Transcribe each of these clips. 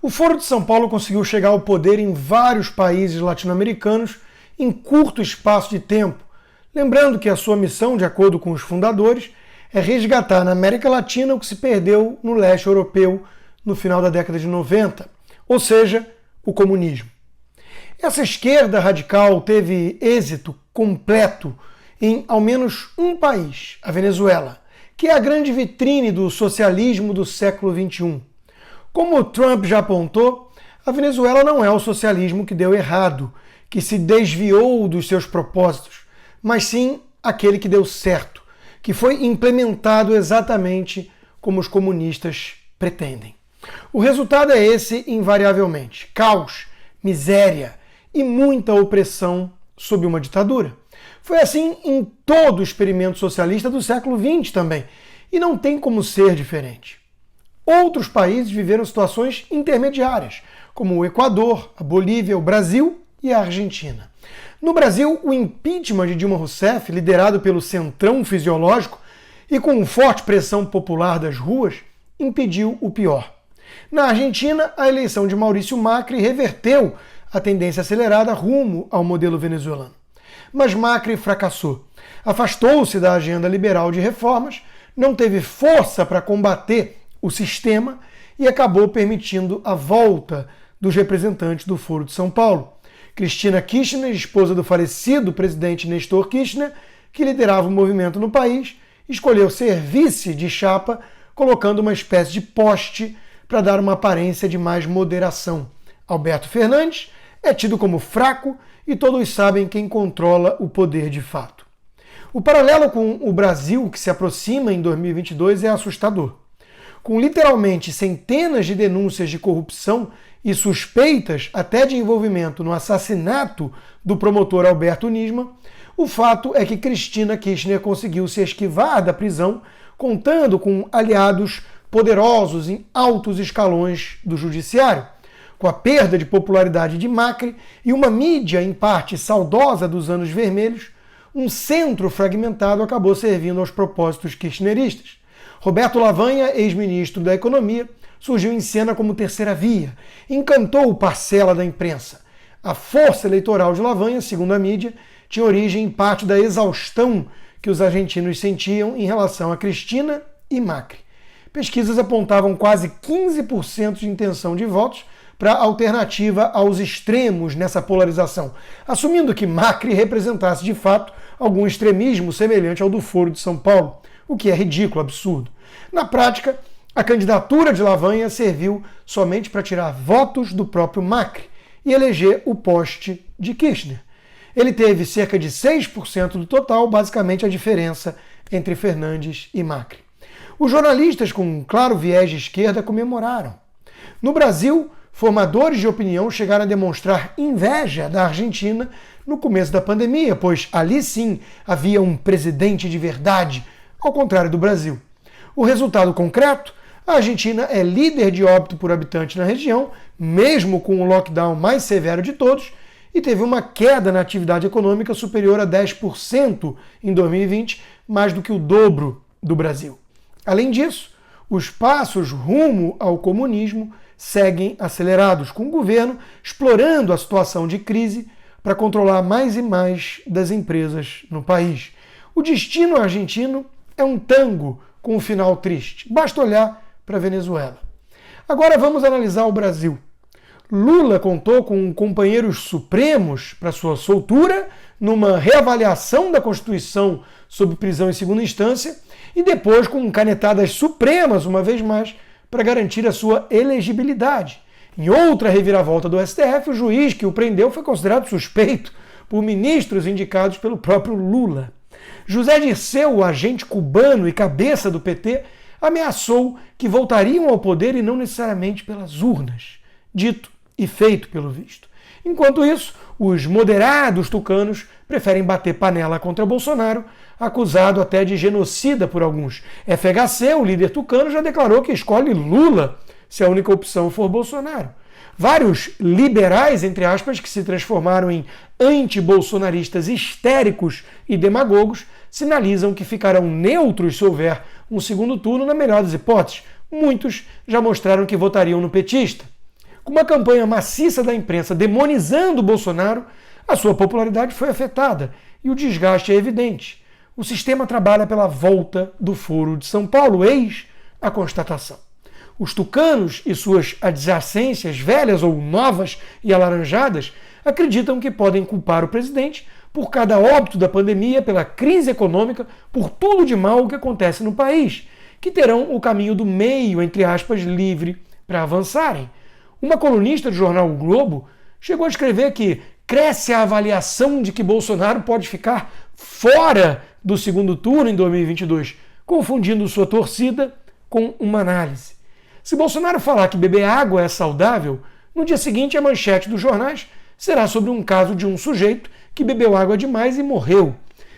O Foro de São Paulo conseguiu chegar ao poder em vários países latino-americanos em curto espaço de tempo, lembrando que a sua missão, de acordo com os fundadores, é resgatar na América Latina o que se perdeu no leste europeu no final da década de 90, ou seja, o comunismo. Essa esquerda radical teve êxito completo em ao menos um país, a Venezuela, que é a grande vitrine do socialismo do século XXI. Como Trump já apontou, a Venezuela não é o socialismo que deu errado, que se desviou dos seus propósitos, mas sim aquele que deu certo, que foi implementado exatamente como os comunistas pretendem. O resultado é esse invariavelmente: caos, miséria e muita opressão sob uma ditadura. Foi assim em todo o experimento socialista do século XX também, e não tem como ser diferente. Outros países viveram situações intermediárias, como o Equador, a Bolívia, o Brasil e a Argentina. No Brasil, o impeachment de Dilma Rousseff, liderado pelo centrão fisiológico e com forte pressão popular das ruas, impediu o pior. Na Argentina, a eleição de Maurício Macri reverteu a tendência acelerada rumo ao modelo venezuelano. Mas Macri fracassou. Afastou-se da agenda liberal de reformas, não teve força para combater o sistema e acabou permitindo a volta dos representantes do Foro de São Paulo. Cristina Kirchner, esposa do falecido presidente Néstor Kirchner, que liderava o movimento no país, escolheu ser vice de chapa, colocando uma espécie de poste para dar uma aparência de mais moderação. Alberto Fernandes é tido como fraco e todos sabem quem controla o poder de fato. O paralelo com o Brasil, que se aproxima em 2022, é assustador. Com literalmente centenas de denúncias de corrupção e suspeitas até de envolvimento no assassinato do promotor Alberto Nisman, o fato é que Cristina Kirchner conseguiu se esquivar da prisão, contando com aliados poderosos em altos escalões do judiciário. Com a perda de popularidade de Macri e uma mídia, em parte, saudosa dos anos vermelhos, um centro fragmentado acabou servindo aos propósitos kirchneristas. Roberto Lavagna, ex-ministro da Economia, surgiu em cena como terceira via, encantou parcela da imprensa. A força eleitoral de Lavagna, segundo a mídia, tinha origem em parte da exaustão que os argentinos sentiam em relação a Cristina e Macri. Pesquisas apontavam quase 15% de intenção de votos para a alternativa aos extremos nessa polarização, assumindo que Macri representasse de fato algum extremismo semelhante ao do Foro de São Paulo, o que é ridículo, absurdo. Na prática, a candidatura de Lavagna serviu somente para tirar votos do próprio Macri e eleger o poste de Kirchner. Ele teve cerca de 6% do total, basicamente a diferença entre Fernandes e Macri. Os jornalistas com um claro viés de esquerda comemoraram. No Brasil, formadores de opinião chegaram a demonstrar inveja da Argentina no começo da pandemia, pois ali sim havia um presidente de verdade, ao contrário do Brasil. O resultado concreto: a Argentina é líder de óbito por habitante na região, mesmo com o lockdown mais severo de todos, e teve uma queda na atividade econômica superior a 10% em 2020, mais do que o dobro do Brasil. Além disso, os passos rumo ao comunismo seguem acelerados, com o governo explorando a situação de crise para controlar mais e mais das empresas no país. O destino argentino é um tango com um final triste. Basta olhar para a Venezuela. Agora vamos analisar o Brasil. Lula contou com companheiros supremos para sua soltura, numa reavaliação da Constituição sob prisão em segunda instância, e depois com canetadas supremas, uma vez mais, para garantir a sua elegibilidade. Em outra reviravolta do STF, o juiz que o prendeu foi considerado suspeito por ministros indicados pelo próprio Lula. José Dirceu, o agente cubano e cabeça do PT, ameaçou que voltariam ao poder e não necessariamente pelas urnas. Dito e feito, pelo visto. Enquanto isso, os moderados tucanos preferem bater panela contra Bolsonaro, acusado até de genocida por alguns. FHC, o líder tucano, já declarou que escolhe Lula se a única opção for Bolsonaro. Vários liberais, entre aspas, que se transformaram em anti-bolsonaristas histéricos e demagogos, sinalizam que ficarão neutros se houver um segundo turno na melhor das hipóteses. Muitos já mostraram que votariam no petista. Com uma campanha maciça da imprensa demonizando o Bolsonaro, a sua popularidade foi afetada e o desgaste é evidente. O sistema trabalha pela volta do Foro de São Paulo, eis a constatação. Os tucanos e suas adjacências, velhas ou novas e alaranjadas, acreditam que podem culpar o presidente por cada óbito da pandemia, pela crise econômica, por tudo de mal que acontece no país, que terão o caminho do meio, entre aspas, livre para avançarem. Uma colunista do jornal O Globo chegou a escrever que cresce a avaliação de que Bolsonaro pode ficar fora do segundo turno em 2022, confundindo sua torcida com uma análise. Se Bolsonaro falar que beber água é saudável, no dia seguinte a manchete dos jornais será sobre um caso de um sujeito que bebeu água demais e morreu.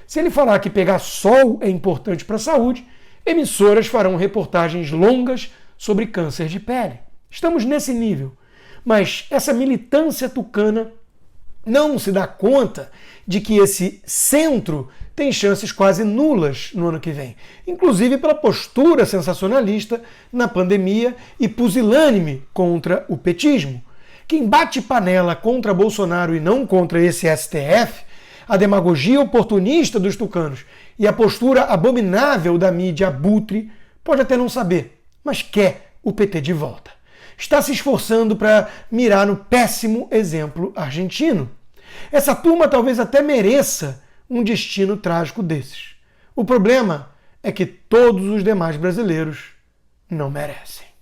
Se ele falar que pegar sol é importante para a saúde, emissoras farão reportagens longas sobre câncer de pele. Estamos nesse nível. Mas essa militância tucana não se dá conta de que esse centro tem chances quase nulas no ano que vem, inclusive pela postura sensacionalista na pandemia e pusilânime contra o petismo. Quem bate panela contra Bolsonaro e não contra esse STF, a demagogia oportunista dos tucanos e a postura abominável da mídia abutre, pode até não saber, mas quer o PT de volta. Está se esforçando para mirar no péssimo exemplo argentino. Essa turma talvez até mereça um destino trágico desses. O problema é que todos os demais brasileiros não merecem.